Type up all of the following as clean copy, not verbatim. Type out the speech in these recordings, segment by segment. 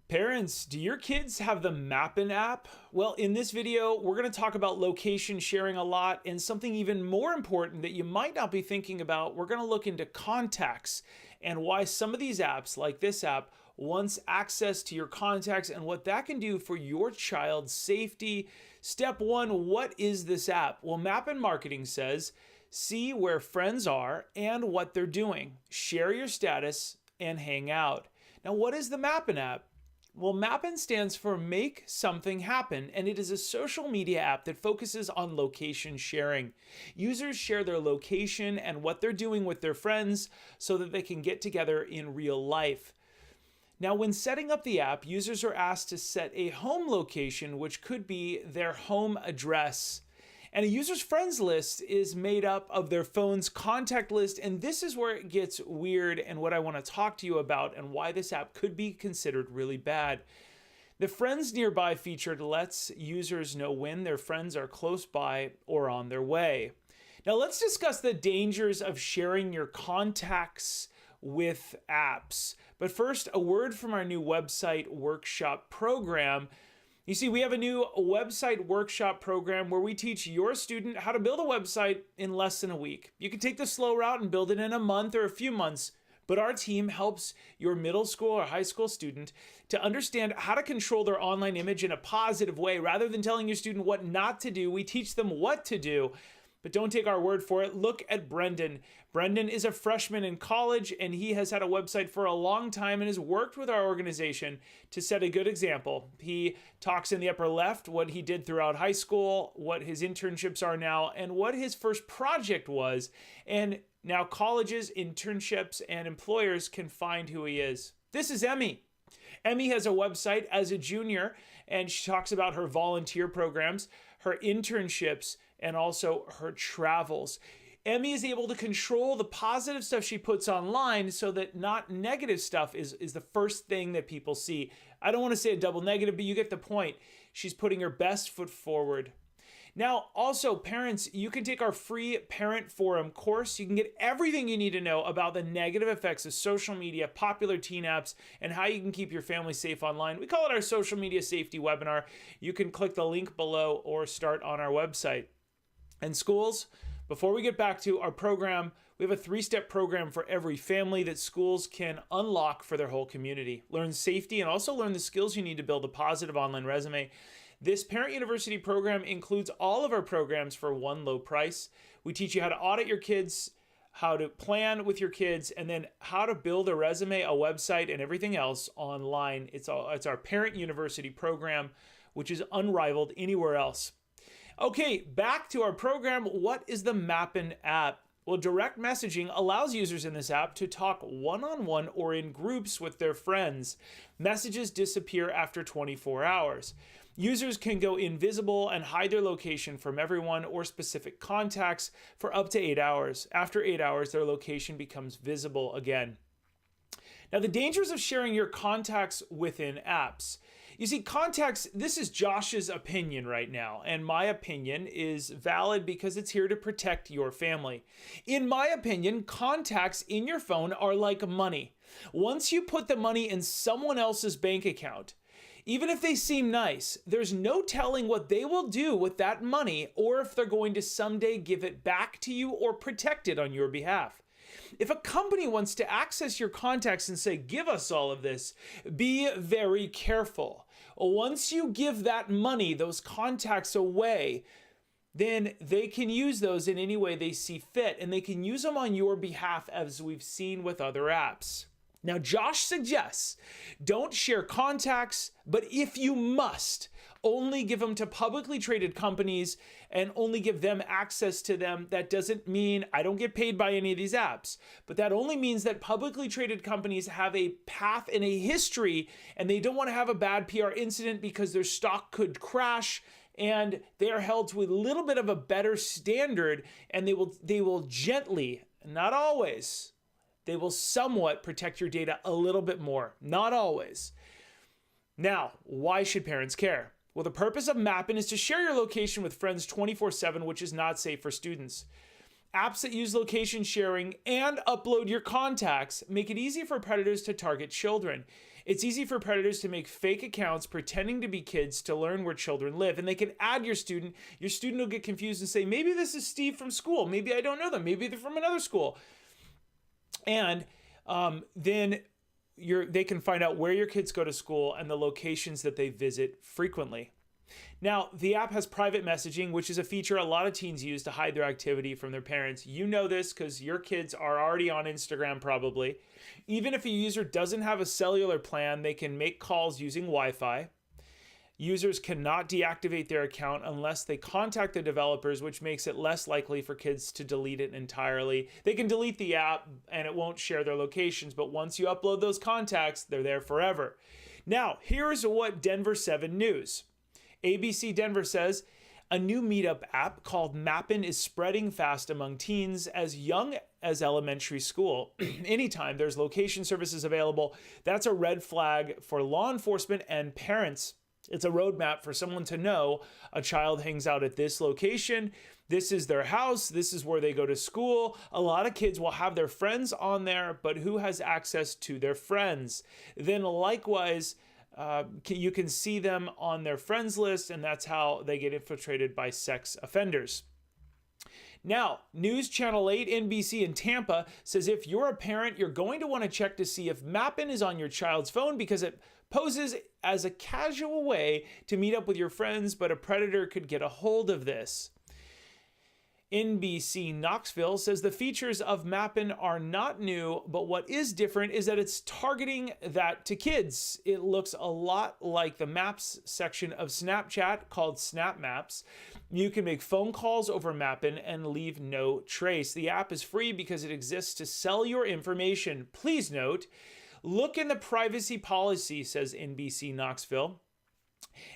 Parents, do your kids have the Mappen app? Well, in this video, we're going to talk about location sharing a lot, and something even more important that you might not be thinking about, we're going to look into contacts and why some of these apps, like this app, wants access to your contacts and what that can do for your child's safety. Step one, what is this app? Well, Mappen Marketing says, see where friends are and what they're doing. Share your status and hang out. Now, what is the Mappen app? Well, Mappen stands for Make Something Happen, and it is a social media app that focuses on location sharing. Users share their location and what they're doing with their friends so that they can get together in real life. Now, when setting up the app, users are asked to set a home location, which could be their home address. And a user's friends list is made up of their phone's contact list, and this is where it gets weird and what I want to talk to you about and why this app could be considered really bad. The Friends Nearby feature lets users know when their friends are close by or on their way. Now let's discuss the dangers of sharing your contacts with apps. But first, a word from our new website workshop program. You see, we have a new website workshop program where we teach your student how to build a website in less than a week. You can take the slow route and build it in a month or a few months, but our team helps your middle school or high school student to understand how to control their online image in a positive way. Rather than telling your student what not to do, we teach them what to do. But don't take our word for it. Look at Brendan. Brendan is a freshman in college, and he has had a website for a long time and has worked with our organization to set a good example. He talks in the upper left what he did throughout high school, what his internships are now, and what his first project was. And now colleges, internships, and employers can find who he is. This is Emmy. Emmy has a website as a junior, and she talks about her volunteer programs, her internships, and also her travels. Emmy is able to control the positive stuff she puts online so that not negative stuff is the first thing that people see. I don't want to say a double negative, but you get the point. She's putting her best foot forward. Now, also, parents, you can take our free Parent Forum course. You can get everything you need to know about the negative effects of social media, popular teen apps, and how you can keep your family safe online. We call it our social media safety webinar. You can click the link below or start on our website. And schools, before we get back to our program, we have a 3-step program for every family that schools can unlock for their whole community. Learn safety and also learn the skills you need to build a positive online resume. This Parent University program includes all of our programs for one low price. We teach you how to audit your kids, how to plan with your kids, and then how to build a resume, a website, and everything else online. It's our Parent University program, which is unrivaled anywhere else. Okay, back to our program. What is the Mappen app? Well, direct messaging allows users in this app to talk one-on-one or in groups with their friends. Messages disappear after 24 hours. Users can go invisible and hide their location from everyone or specific contacts for up to 8 hours. After 8 hours, their location becomes visible again. Now, the dangers of sharing your contacts within apps. You see, contacts, this is Josh's opinion right now, and my opinion is valid because it's here to protect your family. In my opinion, contacts in your phone are like money. Once you put the money in someone else's bank account, even if they seem nice, there's no telling what they will do with that money or if they're going to someday give it back to you or protect it on your behalf. If a company wants to access your contacts and say, give us all of this, be very careful. Once you give that money, those contacts away, then they can use those in any way they see fit, and they can use them on your behalf as we've seen with other apps. Now, Josh suggests don't share contacts, but if you must, only give them to publicly traded companies and only give them access to them. That doesn't mean I don't get paid by any of these apps, but that only means that publicly traded companies have a path and a history, and they don't want to have a bad PR incident because their stock could crash, and they are held to a little bit of a better standard, and they will gently, not always, they will somewhat protect your data a little bit more, not always. Now, why should parents care? Well, the purpose of Mappen is to share your location with friends 24/7, which is not safe for students. Apps that use location sharing and upload your contacts make it easy for predators to target children. It's easy for predators to make fake accounts pretending to be kids to learn where children live. And they can add your student. Your student will get confused and say, maybe this is Steve from school. Maybe I don't know them. Maybe they're from another school. And then they can find out where your kids go to school and the locations that they visit frequently. Now, the app has private messaging, which is a feature a lot of teens use to hide their activity from their parents. You know this because your kids are already on Instagram probably. Even if a user doesn't have a cellular plan, they can make calls using Wi-Fi. Users cannot deactivate their account unless they contact the developers, which makes it less likely for kids to delete it entirely. They can delete the app and it won't share their locations, but once you upload those contacts, they're there forever. Now, here's what Denver 7 News. ABC Denver says, a new meetup app called Mappen is spreading fast among teens as young as elementary school. Anytime there's location services available, that's a red flag for law enforcement and parents. It's a roadmap for someone to know a child hangs out at this location. This is their house. This is where they go to school. A lot of kids will have their friends on there, but who has access to their friends? Then likewise, you can see them on their friends list, and that's how they get infiltrated by sex offenders. Now, News Channel 8 NBC in Tampa says if you're a parent, you're going to want to check to see if Mappen is on your child's phone because it poses as a casual way to meet up with your friends, but a predator could get a hold of this. NBC Knoxville says the features of Mappen are not new, but what is different is that it's targeting that to kids. It looks a lot like the Maps section of Snapchat called Snap Maps. You can make phone calls over Mappen and leave no trace. The app is free because it exists to sell your information. Please note, look in the privacy policy, says NBC Knoxville.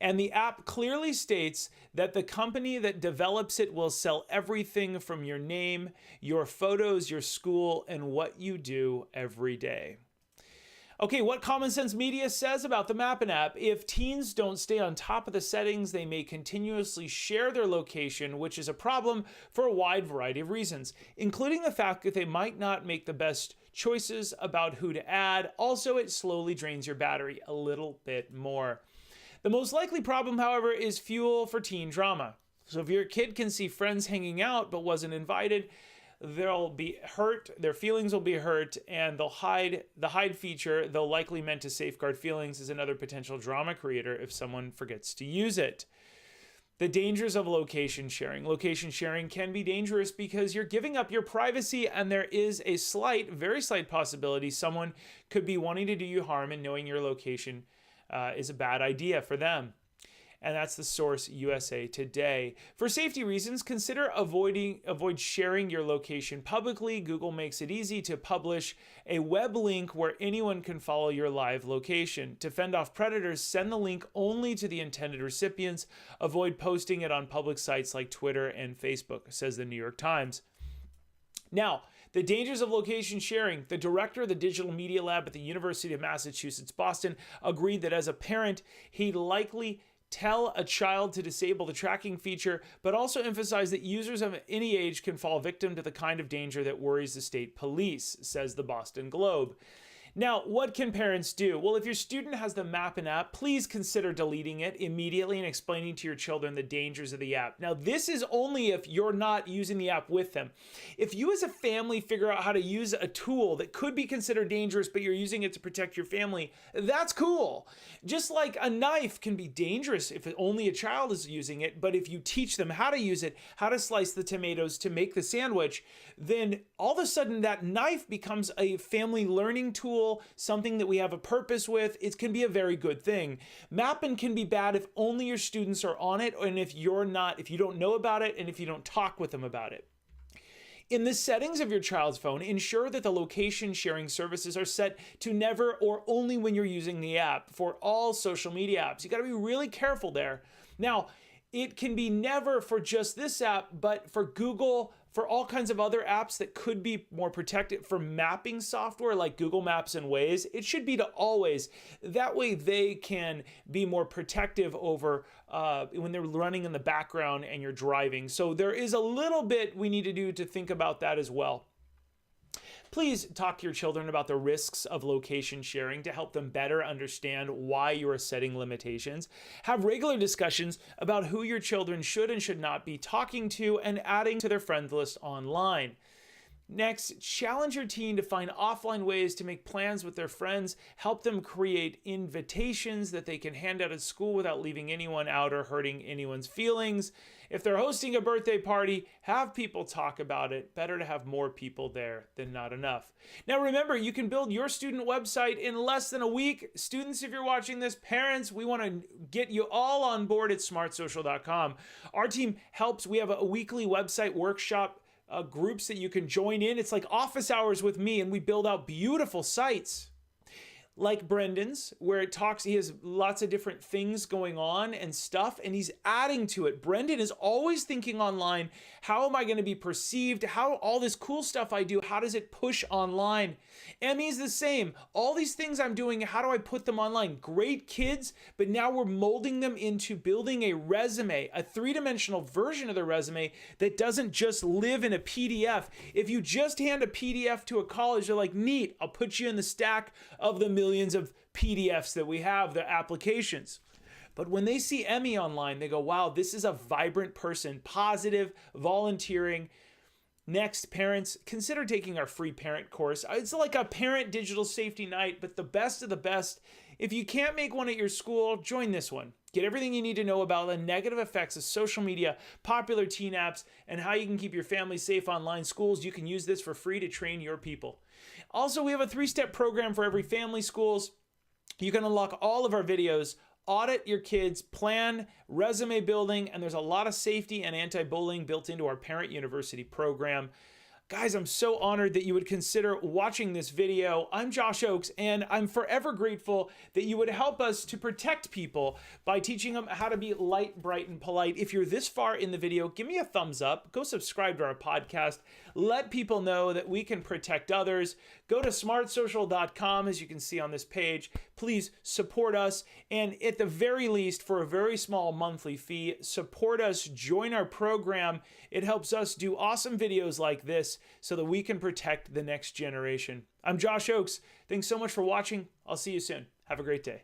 And the app clearly states that the company that develops it will sell everything from your name, your photos, your school, and what you do every day. Okay, what Common Sense Media says about the Mappen app. If teens don't stay on top of the settings, they may continuously share their location, which is a problem for a wide variety of reasons, including the fact that they might not make the best choices about who to add. Also, it slowly drains your battery a little bit more. The most likely problem, however, is fuel for teen drama. So if your kid can see friends hanging out but wasn't invited, they'll be hurt, their feelings will be hurt, and they'll hide. The hide feature, though likely meant to safeguard feelings, is another potential drama creator if someone forgets to use it. The dangers of location sharing. Location sharing can be dangerous because you're giving up your privacy, and there is a slight, very slight possibility someone could be wanting to do you harm, and knowing your location is a bad idea for them. And that's the source, USA Today. For safety reasons, consider avoid sharing your location publicly. Google makes it easy to publish a web link where anyone can follow your live location. To fend off predators, send the link only to the intended recipients. Avoid posting it on public sites like Twitter and Facebook, says the New York Times. Now, the dangers of location sharing. The director of the Digital Media Lab at the University of Massachusetts, Boston, agreed that as a parent, he'd likely tell a child to disable the tracking feature, but also emphasized that users of any age can fall victim to the kind of danger that worries the state police, says the Boston Globe. Now, what can parents do? Well, if your student has the Mappen app, please consider deleting it immediately and explaining to your children the dangers of the app. Now, this is only if you're not using the app with them. If you as a family figure out how to use a tool that could be considered dangerous, but you're using it to protect your family, that's cool. Just like a knife can be dangerous if only a child is using it, but if you teach them how to use it, how to slice the tomatoes to make the sandwich, then all of a sudden that knife becomes a family learning tool, something that we have a purpose with. It can be a very good thing. Mappen can be bad if only your students are on it, and if you don't know about it, and if you don't talk with them about it. In the settings of your child's phone, ensure that the location sharing services are set to never or only when you're using the app for all social media apps. You got to be really careful there. Now, it can be never for just this app, but for Google, for all kinds of other apps that could be more protected, for mapping software like Google Maps and Waze, it should be to always. That way they can be more protective over when they're running in the background and you're driving. So there is a little bit we need to do to think about that as well. Please talk to your children about the risks of location sharing to help them better understand why you are setting limitations. Have regular discussions about who your children should and should not be talking to and adding to their friend list online. Next, challenge your teen to find offline ways to make plans with their friends. Help them create invitations that they can hand out at school without leaving anyone out or hurting anyone's feelings. If they're hosting a birthday party, have people talk about it. Better to have more people there than not enough. Now remember, you can build your student website in less than a week. Students, if you're watching this, parents, we want to get you all on board at smartsocial.com. Our team helps. We have a weekly website workshop groups that you can join in. It's like office hours with me, and we build out beautiful sites like Brendan's, where he has lots of different things going on and stuff, and he's adding to it. Brendan is always thinking online, how am I going to be perceived? How all this cool stuff I do, how does it push online? Emmy's the same. All these things I'm doing, how do I put them online? Great kids, but now we're molding them into building a resume, a three-dimensional version of the resume that doesn't just live in a PDF. If you just hand a PDF to a college, they're like, neat, I'll put you in the stack of the millions of PDFs that we have, the applications. But when they see Emmy online, they go, wow, this is a vibrant person, positive, volunteering. Next, parents, consider taking our free parent course. It's like a parent digital safety night, but the best of the best. If you can't make one at your school, join this one. Get everything you need to know about the negative effects of social media, popular teen apps, and how you can keep your family safe online. Schools, you can use this for free to train your people. Also, we have a 3-step program for every family. Schools, you can unlock all of our videos, audit your kids, plan, resume building, and there's a lot of safety and anti-bullying built into our Parent University program. Guys, I'm so honored that you would consider watching this video. I'm Josh Ochs, and I'm forever grateful that you would help us to protect people by teaching them how to be light, bright, and polite. If you're this far in the video, give me a thumbs up. Go subscribe to our podcast. Let people know that we can protect others. Go to smartsocial.com, as you can see on this page. Please support us, and at the very least, for a very small monthly fee, support us, join our program. It helps us do awesome videos like this so that we can protect the next generation. I'm Josh Ochs. Thanks so much for watching. I'll see you soon. Have a great day.